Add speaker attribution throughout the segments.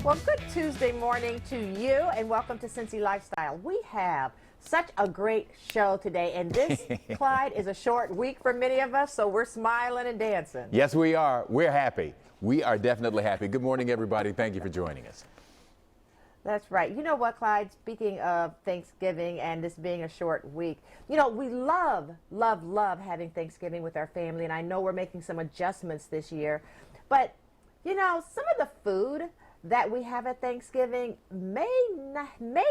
Speaker 1: Well, good Tuesday morning to you, and welcome to Cincy Lifestyle. We have such a great show today, and this, Clyde, is a short week for many of us, so we're smiling and dancing.
Speaker 2: Yes, we are. We're happy. We are definitely happy. Good morning, everybody. Thank you for joining us.
Speaker 1: That's right. You know what, Clyde? Speaking of Thanksgiving and this being a short week, you know, we love having Thanksgiving with our family, and I know we're making some adjustments this year, but, you know, some of the food that we have at Thanksgiving may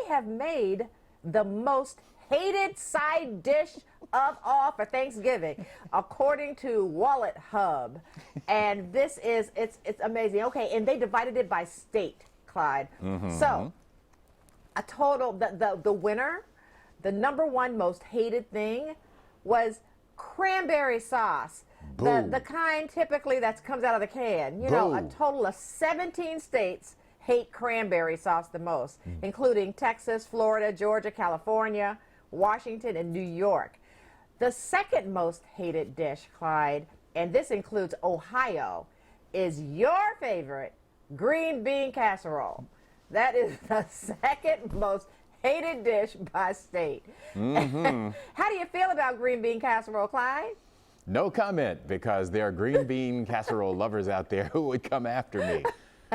Speaker 1: have made the most hated side dish of all for Thanksgiving, according to Wallet Hub. And this is, it's amazing. Okay, and they divided it by state, Clyde. So, a total, the winner, the #1 most hated thing was cranberry sauce. The kind typically that comes out of the can. You know, a total of 17 states hate cranberry sauce the most, including Texas, Florida, Georgia, California, Washington, and New York. The second most hated dish, Clyde, and this includes Ohio, is your favorite, green bean casserole. That is the second most hated dish by state. How do you feel about green bean casserole, Clyde?
Speaker 2: No comment, because there are green bean casserole lovers out there who would come after me.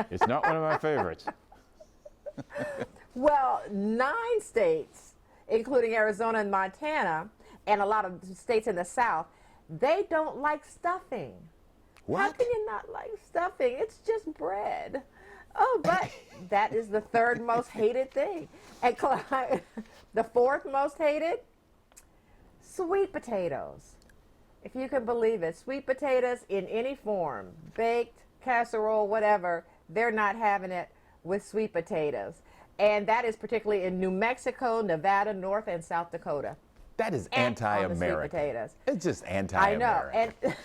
Speaker 2: It's not one of my favorites.
Speaker 1: Well, 9 states, including Arizona and Montana, and a lot of states in the South, they don't like stuffing.
Speaker 2: What?
Speaker 1: How can you not like stuffing? It's just bread. Oh, but that is the third most hated thing. And Clyde, the fourth most hated, sweet potatoes. If you can believe it, sweet potatoes in any form, baked, casserole, whatever, they're not having it with sweet potatoes. And that is particularly in New Mexico, Nevada, North and South Dakota.
Speaker 2: That is anti-American.
Speaker 1: Sweet potatoes.
Speaker 2: It's just anti-American.
Speaker 1: I know. And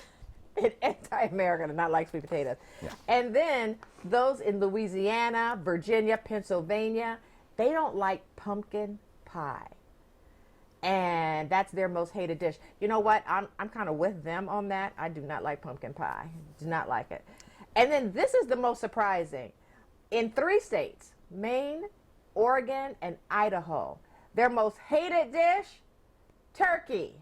Speaker 1: it's anti-American to not like sweet potatoes. Yeah. And then those in Louisiana, Virginia, Pennsylvania, they don't like pumpkin pie. And that's their most hated dish. You know what? I'm kind of with them on that. I do not like pumpkin pie. Do not like it. And then this is the most surprising. In 3 states, Maine, Oregon, and Idaho, their most hated dish, turkey.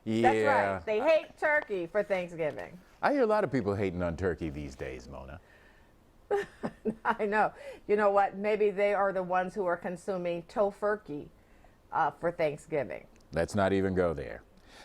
Speaker 2: Yeah.
Speaker 1: That's right. They hate turkey for Thanksgiving.
Speaker 2: I hear a lot of people hating on turkey these days, Mona.
Speaker 1: I know. You know what? Maybe they are the ones who are consuming tofurkey for Thanksgiving.
Speaker 2: Let's not even go there.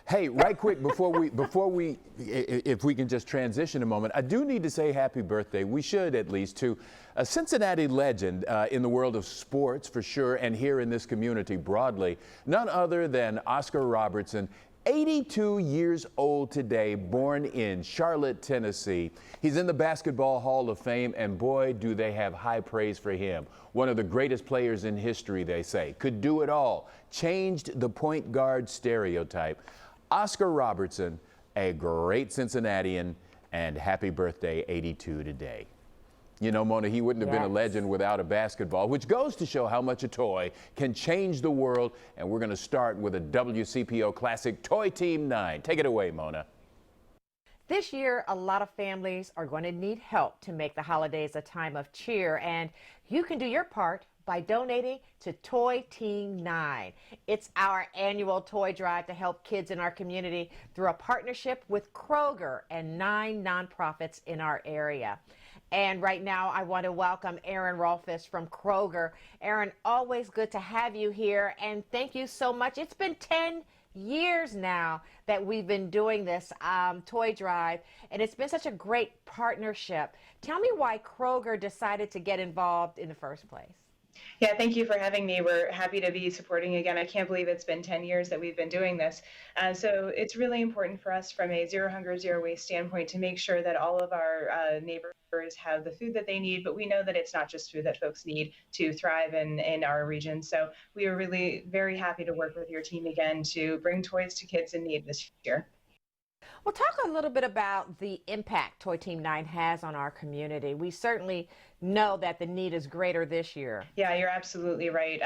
Speaker 2: Hey, right quick, before we, if we can just transition a moment, I do need to say happy birthday. We should, at least, to a Cincinnati legend in the world of sports, for sure, and here in this community broadly, none other than Oscar Robertson. 82 years old today, born in Charlotte, Tennessee. He's in the Basketball Hall of Fame, and boy, do they have high praise for him. One of the greatest players in history, they say. Could do it all. Changed the point guard stereotype. Oscar Robertson, a great Cincinnatian, and happy birthday, 82 today. You know, Mona, he wouldn't have been a legend without a basketball, which goes to show how much a toy can change the world. And we're going to start with a WCPO classic, Toy Team 9. Take it away, Mona.
Speaker 1: This year, a lot of families are going to need help to make the holidays a time of cheer, and you can do your part by donating to Toy Team 9. It's our annual toy drive to help kids in our community through a partnership with Kroger and 9 nonprofits in our area. And right now, I want to welcome Aaron Rolfes from Kroger. Aaron, always good to have you here, and thank you so much. It's been 10 years now that we've been doing this toy drive, and it's been such a great partnership. Tell me why Kroger decided to get involved in the first place.
Speaker 3: Yeah, thank you for having me. We're happy to be supporting again. I can't believe it's been 10 years that we've been doing this. So it's really important for us from a zero hunger, zero waste standpoint to make sure that all of our neighbors have the food that they need, but we know that it's not just food that folks need to thrive in our region. So we are really very happy to work with your team again to bring toys to kids in need this year.
Speaker 1: Well, talk a little bit about the impact Toy Team 9 has on our community. We certainly know that the need is greater this year.
Speaker 3: Yeah, you're absolutely right.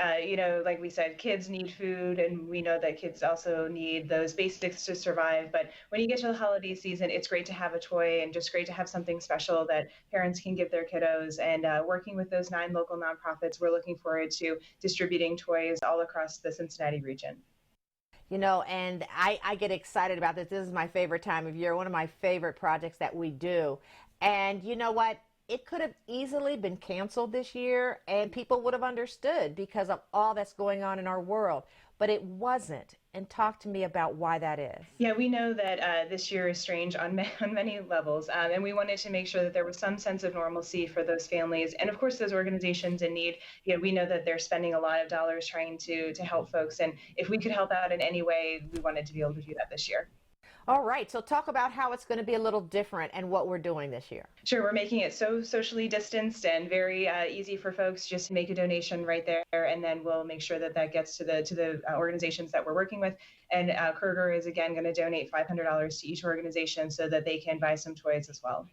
Speaker 3: Like we said, kids need food, and we know that kids also need those basics to survive. But when you get to the holiday season, it's great to have a toy and just great to have something special that parents can give their kiddos. And working with those 9 local nonprofits, we're looking forward to distributing toys all across the Cincinnati region.
Speaker 1: You know, and I get excited about this. This is my favorite time of year, one of my favorite projects that we do. And you know what? It could have easily been canceled this year and people would have understood because of all that's going on in our world. But it wasn't. And talk to me about why that is.
Speaker 3: Yeah, we know that this year is strange on many levels, and we wanted to make sure that there was some sense of normalcy for those families, and of course those organizations in need. We know that they're spending a lot of dollars trying to help folks, and if we could help out in any way, we wanted to be able to do that this year.
Speaker 1: All right, so talk about how it's going to be a little different and what we're doing this year.
Speaker 3: Sure, we're making it so socially distanced and very easy for folks just to make a donation right there, and then we'll make sure that that gets to the organizations that we're working with. And Kroger is again going to donate $500 to each organization so that they can buy some toys as well.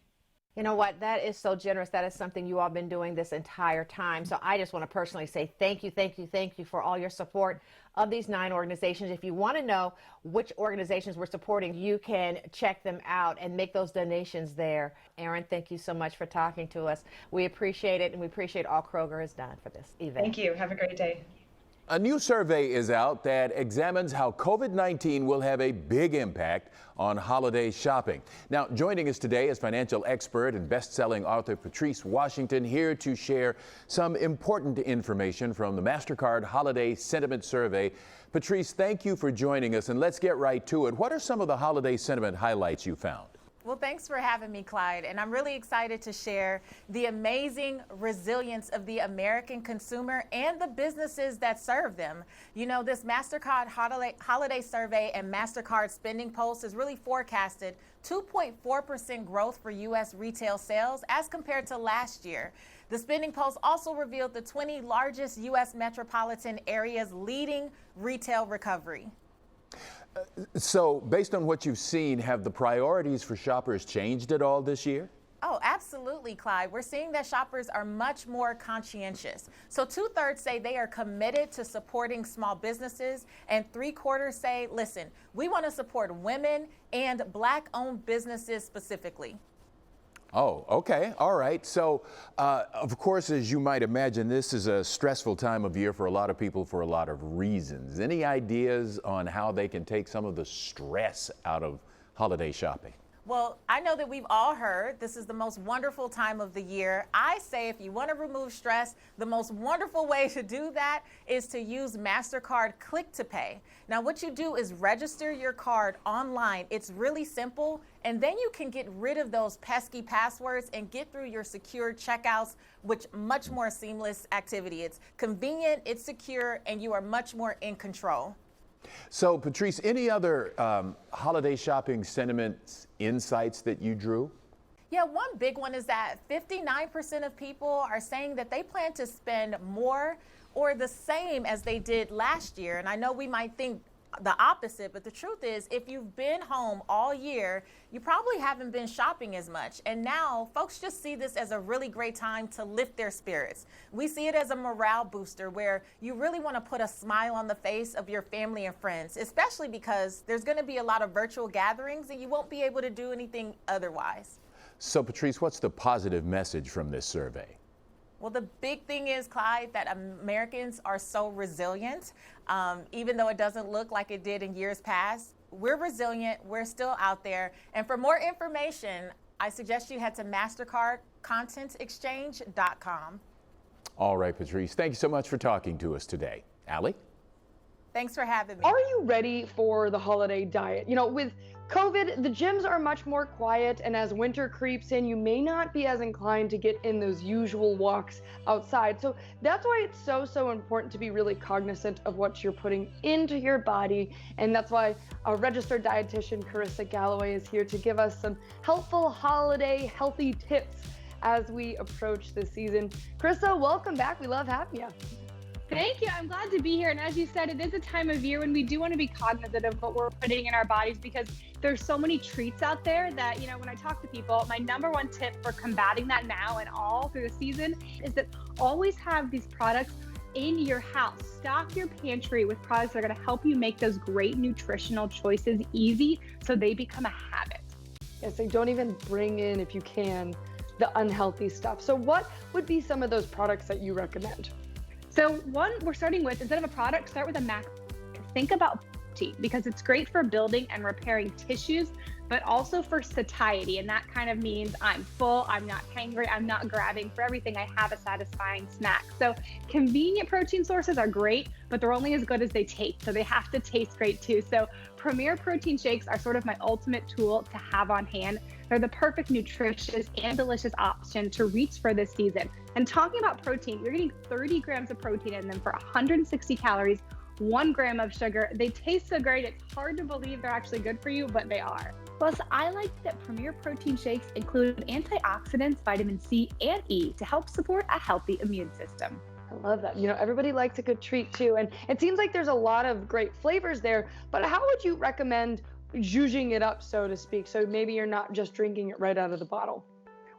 Speaker 1: You know what? That is so generous. That is something you all been doing this entire time. So I just want to personally say thank you, thank you, thank you for all your support of these 9 organizations. If you want to know which organizations we're supporting, you can check them out and make those donations there. Erin, thank you so much for talking to us. We appreciate it, and we appreciate all Kroger has done for this event.
Speaker 3: Thank you. Have a great day.
Speaker 2: A new survey is out that examines how COVID-19 will have a big impact on holiday shopping. Now, joining us today is financial expert and best-selling author Patrice Washington, here to share some important information from the Mastercard Holiday Sentiment Survey. Patrice, thank you for joining us, and let's get right to it. What are some of the holiday sentiment highlights you found?
Speaker 4: Well, thanks for having me, Clyde. And I'm really excited to share the amazing resilience of the American consumer and the businesses that serve them. You know, this Mastercard Holiday Survey and Mastercard Spending Pulse has really forecasted 2.4% growth for U.S. retail sales as compared to last year. The Spending Pulse also revealed the 20 largest U.S. metropolitan areas leading retail recovery.
Speaker 2: So, based on what you've seen, have the priorities for shoppers changed at all this year?
Speaker 4: Oh, absolutely, Clyde. We're seeing that shoppers are much more conscientious. So 2/3 say they are committed to supporting small businesses, and 3/4 say, listen, we want to support women and Black-owned businesses specifically.
Speaker 2: Oh, okay. All right. So, of course, as you might imagine, this is a stressful time of year for a lot of people for a lot of reasons. Any ideas on how they can take some of the stress out of holiday shopping?
Speaker 4: Well, I know that we've all heard this is the most wonderful time of the year. I say if you want to remove stress, the most wonderful way to do that is to use Mastercard Click to Pay. Now, what you do is register your card online. It's really simple, and then you can get rid of those pesky passwords and get through your secure checkouts, which much more seamless activity. It's convenient, it's secure, and you are much more in control.
Speaker 2: So, Patrice, any other holiday shopping sentiments, insights that you drew?
Speaker 4: Yeah, one big one is that 59% of people are saying that they plan to spend more or the same as they did last year. And I know we might think the opposite, but the truth is if you've been home all year, you probably haven't been shopping as much. And now folks just see this as a really great time to lift their spirits. We see it as a morale booster where you really want to put a smile on the face of your family and friends, especially because there's going to be a lot of virtual gatherings and you won't be able to do anything otherwise.
Speaker 2: So, Patrice, what's the positive message from this survey?
Speaker 4: Well, the big thing is, Clyde, that Americans are so resilient. Even though it doesn't look like it did in years past, we're resilient, we're still out there. And for more information, I suggest you head to MastercardContentExchange.com.
Speaker 2: All right, Patrice, thank you so much for talking to us today. Allie?
Speaker 4: Thanks for having me.
Speaker 5: Are you ready for the holiday diet? You know, with COVID, the gyms are much more quiet, and as winter creeps in, you may not be as inclined to get in those usual walks outside. So that's why it's so important to be really cognizant of what you're putting into your body. And that's why our registered dietitian, Carissa Galloway, is here to give us some helpful holiday healthy tips as we approach this season. Carissa, welcome back. We love having you.
Speaker 6: Thank you. I'm glad to be here. And as you said, it is a time of year when we do want to be cognizant of what we're putting in our bodies, because there's so many treats out there that, when I talk to people, my number one tip for combating that now and all through the season is that always have these products in your house. Stock your pantry with products that are going to help you make those great nutritional choices easy so they become a habit.
Speaker 5: Yes, they don't even bring in, if you can, the unhealthy stuff. So what would be some of those products that you recommend?
Speaker 6: So one we're starting with, instead of a product, start with a macro. Think about protein, because it's great for building and repairing tissues, but also for satiety. And that kind of means I'm full, I'm not hangry, I'm not grabbing for everything. I have a satisfying snack. So convenient protein sources are great, but they're only as good as they taste. So they have to taste great too. So Premier Protein Shakes are sort of my ultimate tool to have on hand. They're the perfect nutritious and delicious option to reach for this season. And talking about protein, you're getting 30 grams of protein in them for 160 calories, 1 gram of sugar. They taste so great, it's hard to believe they're actually good for you, but they are. Plus, I like that Premier Protein Shakes include antioxidants, vitamin C and E to help support a healthy immune system.
Speaker 5: I love that. Everybody likes a good treat too. And it seems like there's a lot of great flavors there, but how would you recommend zhuzhing it up, so to speak? So maybe you're not just drinking it right out of the bottle.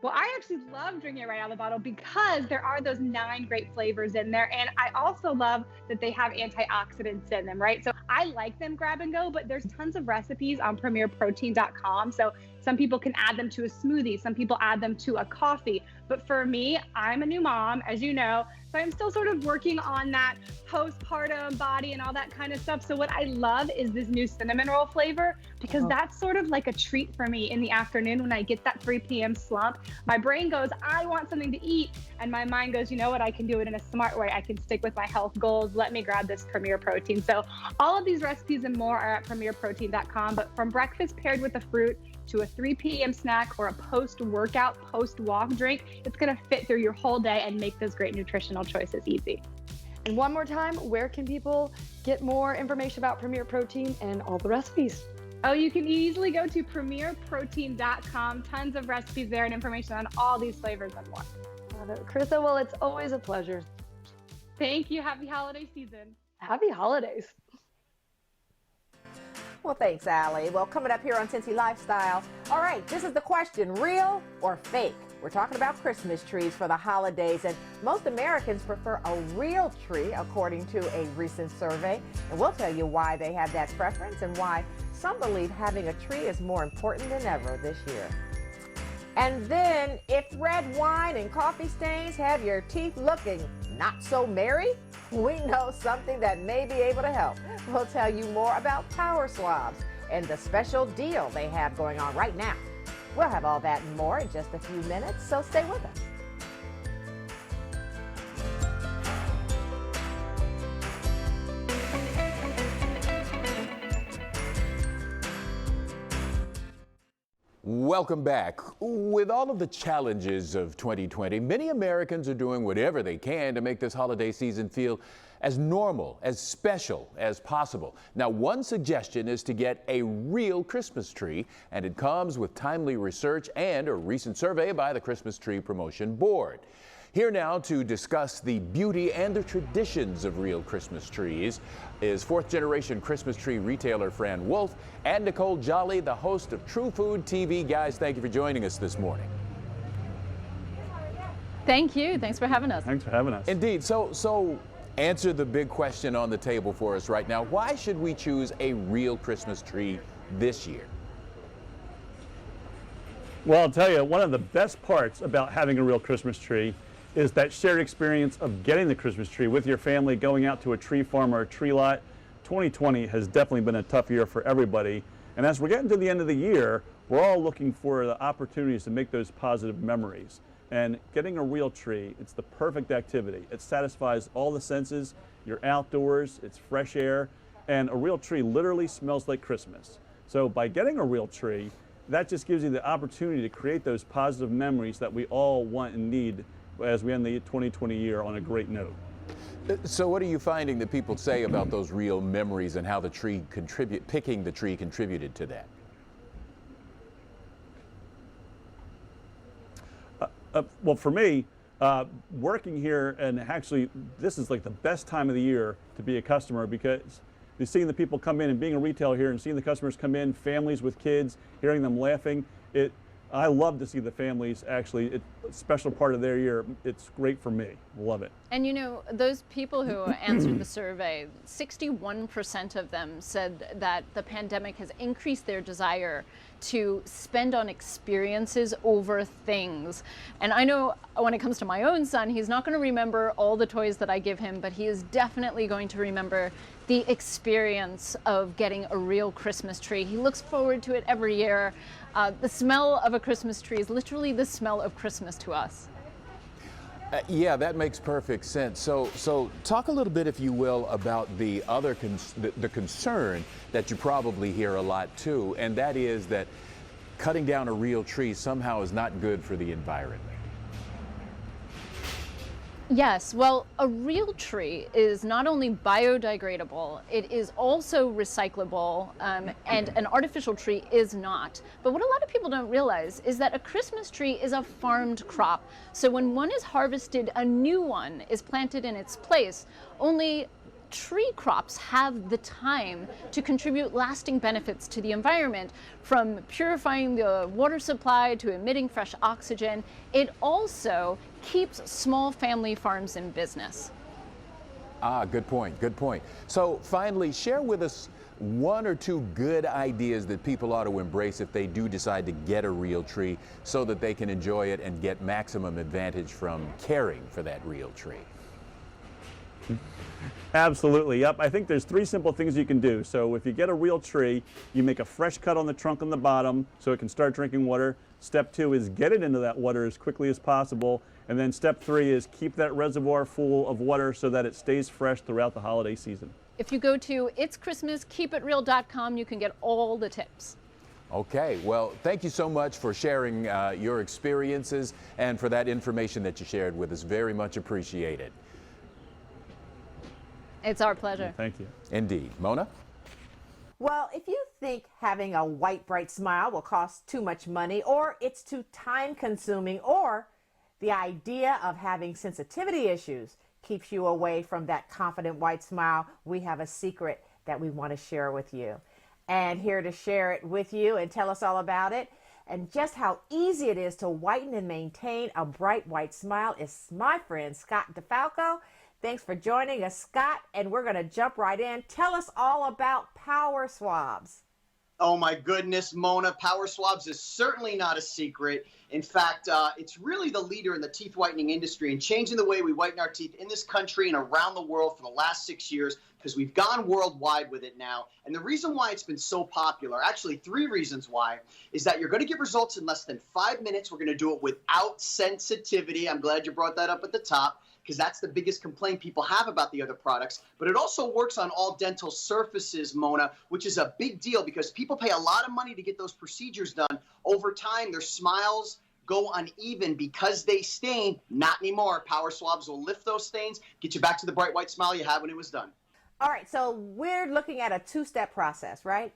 Speaker 6: Well, I actually love drinking it right out of the bottle because there are those 9 great flavors in there. And I also love that they have antioxidants in them, right? So I like them grab and go, but there's tons of recipes on premierprotein.com. So some people can add them to a smoothie. Some people add them to a coffee. But for me, I'm a new mom, as you know, so I'm still sort of working on that postpartum body and all that kind of stuff. So what I love is this new cinnamon roll flavor, because that's sort of like a treat for me in the afternoon when I get that 3 p.m. slump. My brain goes, I want something to eat. And my mind goes, you know what? I can do it in a smart way. I can stick with my health goals. Let me grab this Premier Protein. So all of these recipes and more are at premierprotein.com. But from breakfast paired with a fruit to a 3 p.m. snack or a post-workout, post-walk drink, it's going to fit through your whole day and make those great nutritional choices easy.
Speaker 5: And one more time, where can people get more information about Premier Protein and all the recipes?
Speaker 6: Oh, you can easily go to premierprotein.com. Tons of recipes there and information on all these flavors and more.
Speaker 5: Love it. Carissa, well, it's always a pleasure.
Speaker 6: Thank you. Happy holiday season.
Speaker 5: Happy holidays.
Speaker 1: Well, thanks, Allie. Well, coming up here on Cincy Lifestyle. All right, this is the question, real or fake? We're talking about Christmas trees for the holidays, and most Americans prefer a real tree, according to a recent survey. And we'll tell you why they have that preference and why some believe having a tree is more important than ever this year. And then, if red wine and coffee stains have your teeth looking not so merry, we know something that may be able to help. We'll tell you more about Power Swabs and the special deal they have going on right now. We'll have all that and more in just a few minutes, so stay with us.
Speaker 2: Welcome back. With all of the challenges of 2020, many Americans are doing whatever they can to make this holiday season feel as normal, as special as possible. Now, one suggestion is to get a real Christmas tree, and it comes with timely research and a recent survey by the Christmas Tree Promotion Board. Here now to discuss the beauty and the traditions of real Christmas trees is fourth-generation Christmas tree retailer Fran Wolff and Nicole Jolly, the host of True Food TV. Guys, thank you for joining us this morning.
Speaker 7: Thank you. Thanks for having us.
Speaker 8: Thanks for having us.
Speaker 2: Indeed. So answer the big question on the table for us right now. Why should we choose a real Christmas tree this year?
Speaker 8: Well, I'll tell you, one of the best parts about having a real Christmas tree is that shared experience of getting the Christmas tree with your family, going out to a tree farm or a tree lot. 2020 has definitely been a tough year for everybody. And as we're getting to the end of the year, we're all looking for the opportunities to make those positive memories. And getting a real tree, it's the perfect activity. It satisfies all the senses. You're outdoors, it's fresh air, and a real tree literally smells like Christmas. So by getting a real tree, that just gives you the opportunity to create those positive memories that we all want and need as we end the 2020 year on a great note.
Speaker 2: So what are you finding that people say about those real memories and how the tree picking the tree contributed to that?
Speaker 8: Well, for me, Working here, and actually this is like the best time of the year to be a customer, because you're seeing the people come in, and being a retailer here and seeing the customers come in, families with kids, hearing them laughing. I love to see the families actually. It's a special part of their year. It's great for me. Love it.
Speaker 7: And you know, those people who answered the survey, 61% of them said that the pandemic has increased their desire to spend on experiences over things. And I know when it comes to my own son, he's not going to remember all the toys that I give him, but he is definitely going to remember the experience of getting a real Christmas tree. He looks forward to it every year. The smell of a Christmas tree is literally the smell of Christmas to us.
Speaker 2: Yeah, that makes perfect sense. So talk a little bit, if you will, about the other the concern that you probably hear a lot too, and that is that cutting down a real tree somehow is not good for the environment.
Speaker 7: Yes, well, a real tree is not only biodegradable, it is also recyclable, and an artificial tree is not. But what a lot of people don't realize is that a Christmas tree is a farmed crop. So when one is harvested, a new one is planted in its place. Only tree crops have the time to contribute lasting benefits to the environment, from purifying the water supply to emitting fresh oxygen. It also keeps small family farms in business.
Speaker 2: Good point, good point. So finally, share with us one or two good ideas that people ought to embrace if they do decide to get a real tree, so that they can enjoy it and get maximum advantage from caring for that real tree.
Speaker 8: Absolutely, yep. I think there's 3 simple things you can do. So if you get a real tree, you make a fresh cut on the trunk on the bottom so it can start drinking water. Step 2 is get it into that water as quickly as possible. And then step 3 is keep that reservoir full of water so that it stays fresh throughout the holiday season.
Speaker 7: If you go to itschristmaskeepitreal.com, you can get all the tips.
Speaker 2: Okay, well, thank you so much for sharing your experiences and for that information that you shared with us. Very much appreciated.
Speaker 7: It's our pleasure.
Speaker 8: Thank you.
Speaker 2: Indeed. Mona?
Speaker 1: Well, if you think having a white, bright smile will cost too much money, or it's too time-consuming, or the idea of having sensitivity issues keeps you away from that confident white smile, we have a secret that we want to share with you. And here to share it with you and tell us all about it and just how easy it is to whiten and maintain a bright white smile is my friend Scott DeFalco. Thanks for joining us, Scott, and we're going to jump right in. Tell us all about Power Swabs.
Speaker 9: Oh my goodness, Mona, Power Swabs is certainly not a secret. In fact, it's really the leader in the teeth whitening industry and changing the way we whiten our teeth in this country and around the world for the last 6 years, because we've gone worldwide with it now. And the reason why it's been so popular, actually 3 reasons why, is that you're going to get results in less than 5 minutes. We're going to do it without sensitivity. I'm glad you brought that up at the top, because that's the biggest complaint people have about the other products. But it also works on all dental surfaces, Mona, which is a big deal because people pay a lot of money to get those procedures done. Over time, their smiles go uneven because they stain. Not anymore. Power Swabs will lift those stains, get you back to the bright white smile you had when it was done.
Speaker 1: All right, so we're looking at a 2-step process, right?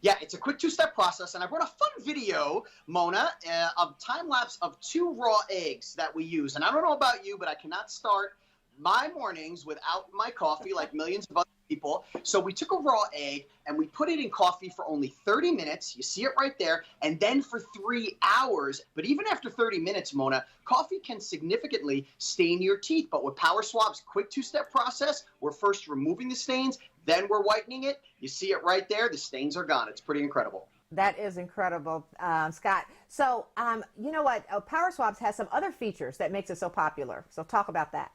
Speaker 9: Yeah, it's a quick 2-step process, and I brought a fun video, Mona, of time-lapse of 2 raw eggs that we use. And I don't know about you, but I cannot start my mornings without my coffee like millions of other people. So we took a raw egg, and we put it in coffee for only 30 minutes. You see it right there. And then for 3 hours. But even after 30 minutes, Mona, coffee can significantly stain your teeth. But with Power Swab's quick 2-step process, we're first removing the stains, then we're whitening it. You see it right there. The stains are gone. It's pretty incredible.
Speaker 1: That is incredible, Scott. So, you know what? Power Swabs has some other features that makes it so popular. So talk about that.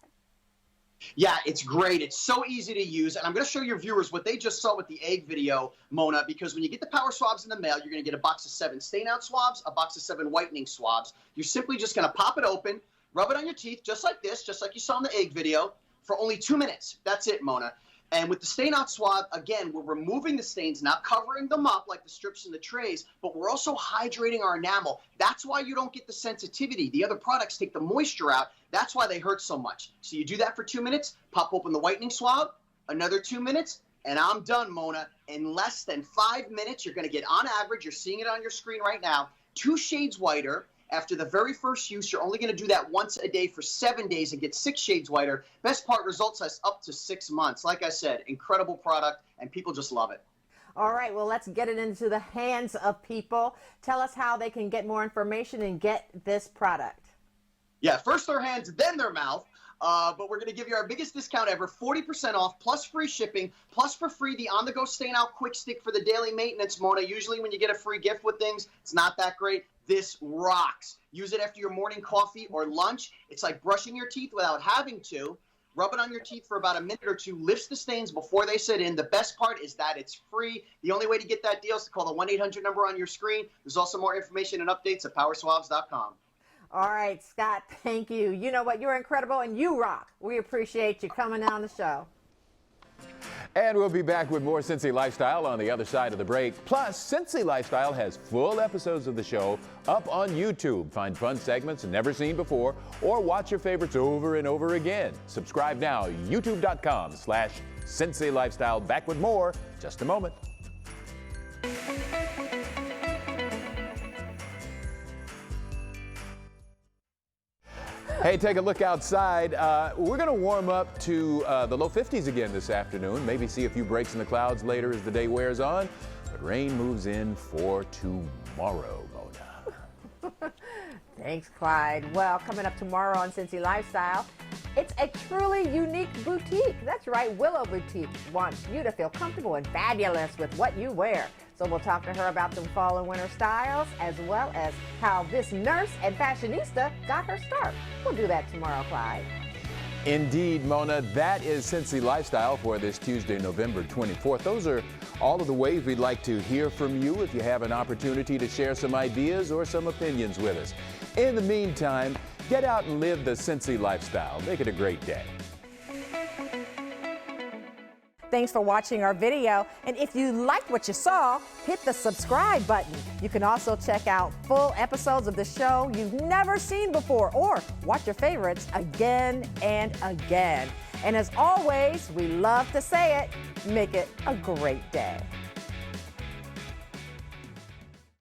Speaker 9: Yeah, it's great. It's so easy to use. And I'm going to show your viewers what they just saw with the egg video, Mona, because when you get the Power Swabs in the mail, you're going to get a box of 7 stain-out swabs, a box of 7 whitening swabs. You're simply just going to pop it open, rub it on your teeth, just like this, just like you saw in the egg video, for only 2 minutes. That's it, Mona. And with the stain-out swab, again, we're removing the stains, not covering them up like the strips in the trays, but we're also hydrating our enamel. That's why you don't get the sensitivity. The other products take the moisture out. That's why they hurt so much. So you do that for 2 minutes, pop open the whitening swab, another 2 minutes, and I'm done, Mona. In less than 5 minutes, you're going to get, on average, you're seeing it on your screen right now, 2 shades whiter. After the very first use, you're only going to do that once a day for 7 days and get 6 shades whiter. Best part, results us up to 6 months. Like I said, incredible product, and people just love it.
Speaker 1: All right, well, let's get it into the hands of people. Tell us how they can get more information and get this product.
Speaker 9: Yeah, first their hands, then their mouth. But we're going to give you our biggest discount ever, 40% off, plus free shipping, plus for free the on-the-go stay-out quick stick for the daily maintenance, Mona. Usually when you get a free gift with things, it's not that great. This rocks. Use it after your morning coffee or lunch. It's like brushing your teeth without having to. Rub it on your teeth for about a minute or two, lifts the stains before they set in. The best part is that it's free. The only way to get that deal is to call the 1-800 number on your screen. There's also more information and updates at powerswabs.com.
Speaker 1: All right, Scott, thank you. You know what? You're incredible and you rock. We appreciate you coming on the show.
Speaker 2: And we'll be back with more Cincy Lifestyle on the other side of the break. Plus, Cincy Lifestyle has full episodes of the show up on YouTube. Find fun segments never seen before or watch your favorites over and over again. Subscribe now, youtube.com/Cincy Lifestyle. Back with more, just a moment. Hey, take a look outside. We're going to warm up to the low 50s again this afternoon. Maybe see a few breaks in the clouds later as the day wears on. But rain moves in for tomorrow, Mona.
Speaker 1: Thanks, Clyde. Well, coming up tomorrow on Cincy Lifestyle, it's a truly unique boutique. That's right, Willow Boutique wants you to feel comfortable and fabulous with what you wear. So we'll talk to her about some fall and winter styles, as well as how this nurse and fashionista got her start. We'll do that tomorrow, Clyde.
Speaker 2: Indeed, Mona, that is Cincy Lifestyle for this Tuesday, November 24th. Those are all of the ways we'd like to hear from you if you have an opportunity to share some ideas or some opinions with us. In the meantime, get out and live the Cincy Lifestyle. Make it a great day.
Speaker 1: Thanks for watching our video. And if you liked what you saw, hit the subscribe button. You can also check out full episodes of the show you've never seen before or watch your favorites again and again. And as always, we love to say it, make it a great day.